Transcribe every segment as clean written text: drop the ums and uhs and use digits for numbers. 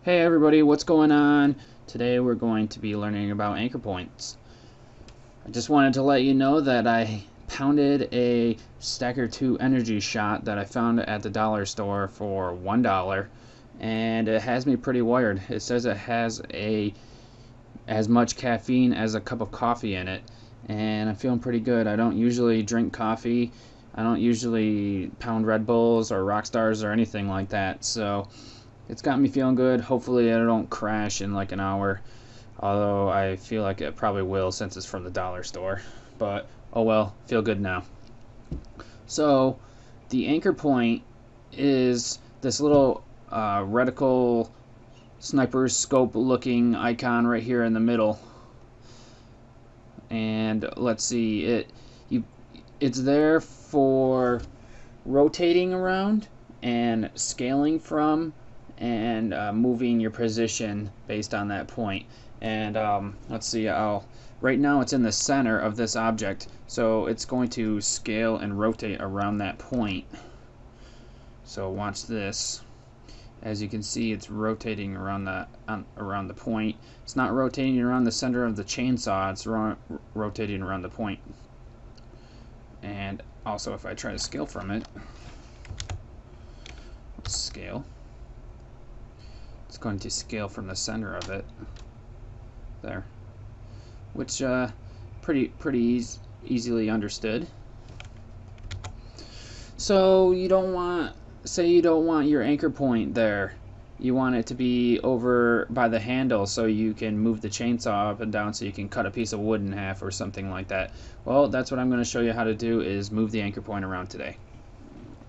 Hey everybody, what's going on? Today we're going to be learning about anchor points. I just wanted to let you know that I pounded a Stacker 2 energy shot that I found at the dollar store for $1, and it has me pretty wired. It says it has as much caffeine as a cup of coffee in it, and I'm feeling pretty good. I don't usually drink coffee. I don't usually pound Red Bulls or Rockstars or anything like that, so it's got me feeling good. Hopefully I don't crash in like an hour, although I feel like it probably will since it's from the dollar store. But oh well, feel good now. So the anchor point is this little reticle sniper scope looking icon right here in the middle. And let's see, it's there for rotating around and scaling from and moving your position based on that point. And let's see, right now it's in the center of this object, so it's going to scale and rotate around that point. So watch this. As you can see, it's rotating around the point. It's not rotating around the center of the chainsaw, it's rotating around the point. And also, if I try to scale from it, scale, it's going to scale from the center of it there, which pretty easily understood. So you don't want, say you don't want your anchor point there, you want it to be over by the handle so you can move the chainsaw up and down so you can cut a piece of wood in half or something like that. Well, that's what I'm going to show you how to do, is move the anchor point around today.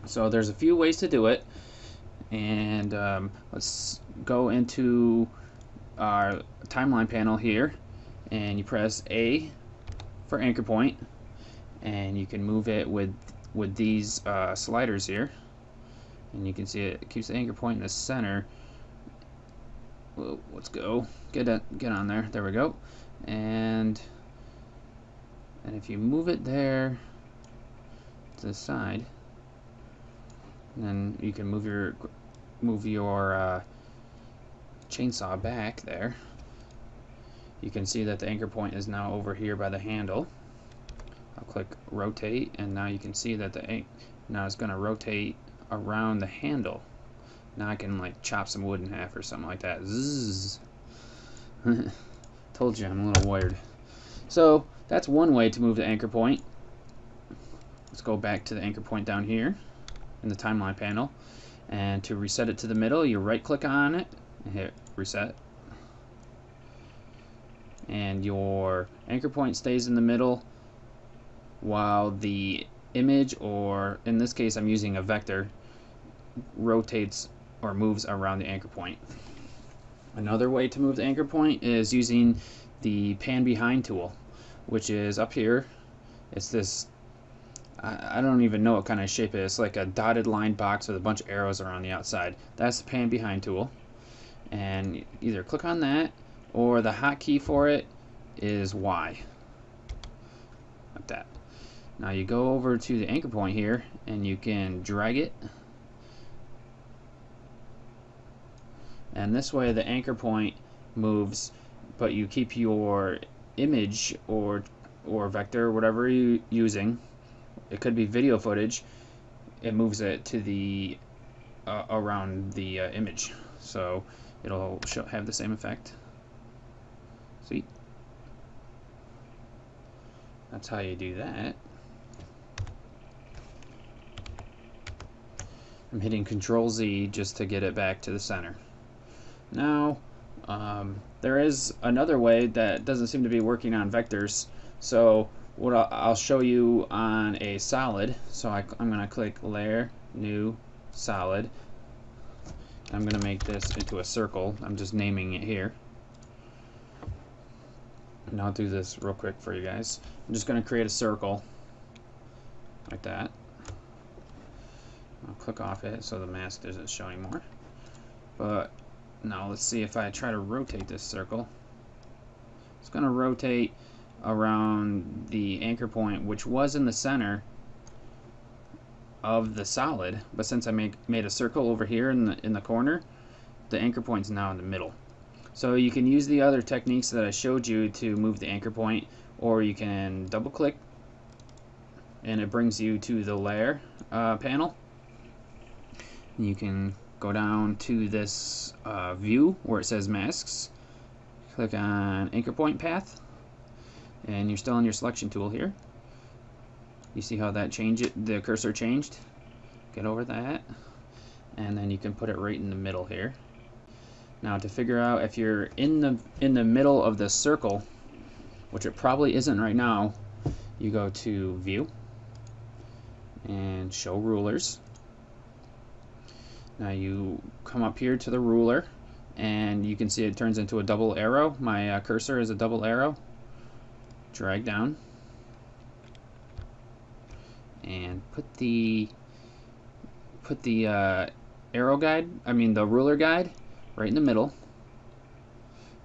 So there's a few ways to do it. And let's go into our timeline panel here, and you press A for anchor point, and you can move it with these sliders here, and you can see it keeps the anchor point in the center. Well, let's go get on there. There we go. And if you move it there to the side, then you can move your chainsaw back there. You can see that the anchor point is now over here by the handle. I'll click rotate, and now you can see that now it's going to rotate around the handle. Now I can like chop some wood in half or something like that. Zzz. Told you I'm a little wired. So that's one way to move the anchor point. Let's go back to the anchor point down here in the timeline panel, and to reset it to the middle, you right click on it and hit reset, and your anchor point stays in the middle while the image, or in this case I'm using a vector, rotates or moves around the anchor point. Another way to move the anchor point is using the pan behind tool, which is up here. It's this, I don't even know what kind of shape it is. It's like a dotted line box with a bunch of arrows around the outside. That's the pan behind tool, and either click on that, or the hotkey for it is Y, like that. Now you go over to the anchor point here, and you can drag it, and this way the anchor point moves, but you keep your image or vector, whatever you're using. It could be video footage. It moves it to the around the image, so it'll have the same effect. See, that's how you do that. I'm hitting Control Z just to get it back to the center. Now there is another way that doesn't seem to be working on vectors, so what I'll show you on a solid. So I'm going to click Layer, New, Solid. I'm going to make this into a circle. I'm just naming it here. And I'll do this real quick for you guys. I'm just going to create a circle like that. I'll click off it so the mask isn't showing more. But now let's see if I try to rotate this circle. It's going to rotate around the anchor point, which was in the center of the solid, but since I made a circle over here in the corner, the anchor point's now in the middle. So you can use the other techniques that I showed you to move the anchor point, or you can double click and it brings you to the layer panel. And you can go down to this view where it says masks, click on anchor point path, and you're still on your selection tool here. You see how that the cursor changed? Get over that, and then you can put it right in the middle here. Now to figure out if you're in the middle of the circle, which it probably isn't right now, you go to View and Show Rulers. Now you come up here to the ruler, and you can see it turns into a double arrow. My cursor is a double arrow. Drag down and put the arrow guide, the ruler guide, right in the middle,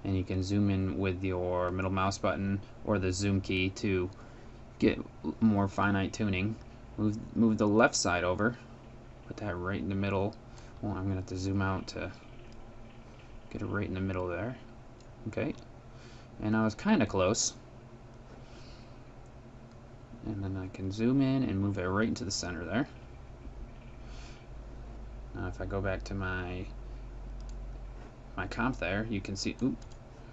and you can zoom in with your middle mouse button or the zoom key to get more finite tuning. Move the left side over, put that right in the middle. Well, I'm gonna have to zoom out to get it right in the middle there. Okay, and I was kind of close. And then I can zoom in and move it right into the center there. Now if I go back to my comp there, you can see, I'm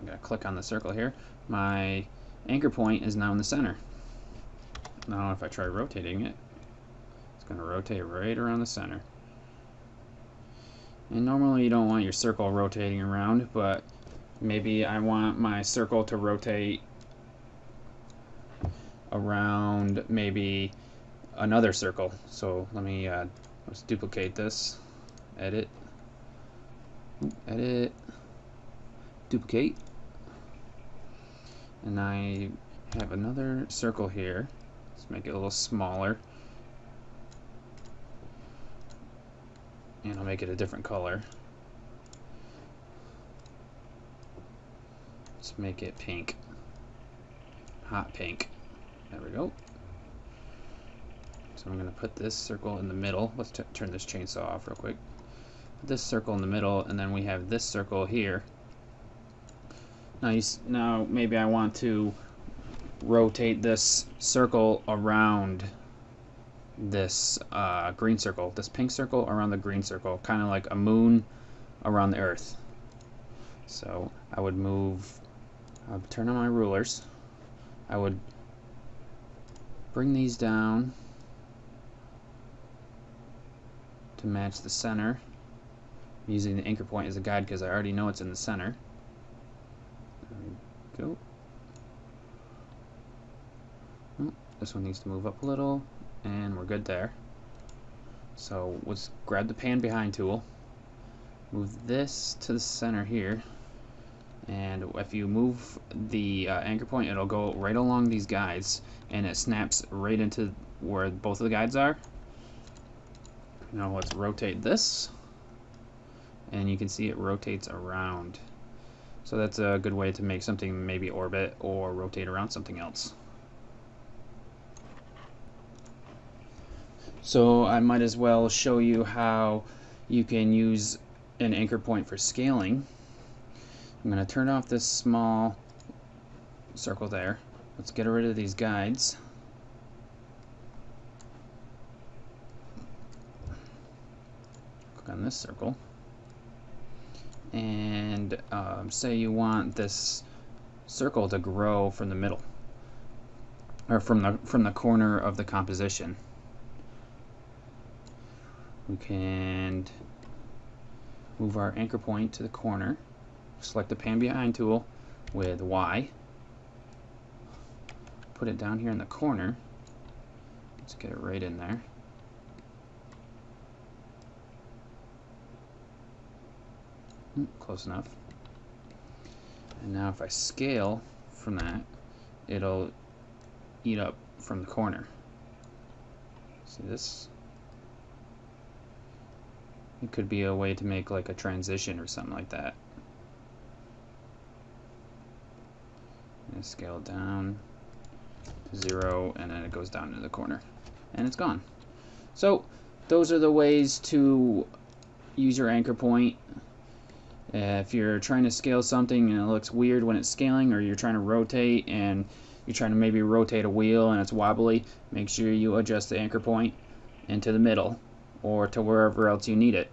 gonna click on the circle here. My anchor point is now in the center. Now if I try rotating it, it's gonna rotate right around the center. And normally you don't want your circle rotating around, but maybe I want my circle to rotate around maybe another circle. So let me let's duplicate this, edit, duplicate, and I have another circle here. Let's make it a little smaller, and I'll make it a different color. Let's make it pink, hot pink. There we go. So I'm going to put this circle in the middle. Let's turn this chainsaw off real quick. Put this circle in the middle, and then we have this circle here. Now maybe I want to rotate this circle around this green circle, this pink circle around the green circle, kind of like a moon around the earth. So I would turn on my rulers. I would bring these down to match the center. I'm using the anchor point as a guide because I already know it's in the center. There we go. Oh, this one needs to move up a little, and we're good there. So let's grab the pan behind tool, move this to the center here, and if you move the anchor point, it'll go right along these guides, and it snaps right into where both of the guides are. Now let's rotate this, and you can see it rotates around. So that's a good way to make something maybe orbit or rotate around something else. So I might as well show you how you can use an anchor point for scaling. I'm going to turn off this small circle there. Let's get rid of these guides. Click on this circle. And say you want this circle to grow from the middle, or from the corner of the composition. We can move our anchor point to the corner. Select the pan behind tool with Y. Put it down here in the corner. Let's get it right in there. Close enough. And now if I scale from that, it'll eat up from the corner. See this? It could be a way to make like a transition or something like that. And scale it down to 0, and then it goes down to the corner, and it's gone. So those are the ways to use your anchor point. If you're trying to scale something and it looks weird when it's scaling, or you're trying to rotate and you're trying to maybe rotate a wheel and it's wobbly, make sure you adjust the anchor point into the middle or to wherever else you need it.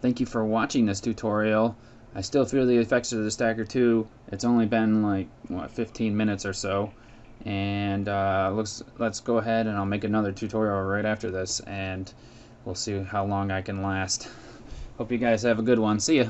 Thank you for watching this tutorial. I still feel the effects of the Stacker 2. It's only been like, what, 15 minutes or so. And let's go ahead and I'll make another tutorial right after this, and we'll see how long I can last. Hope you guys have a good one. See ya.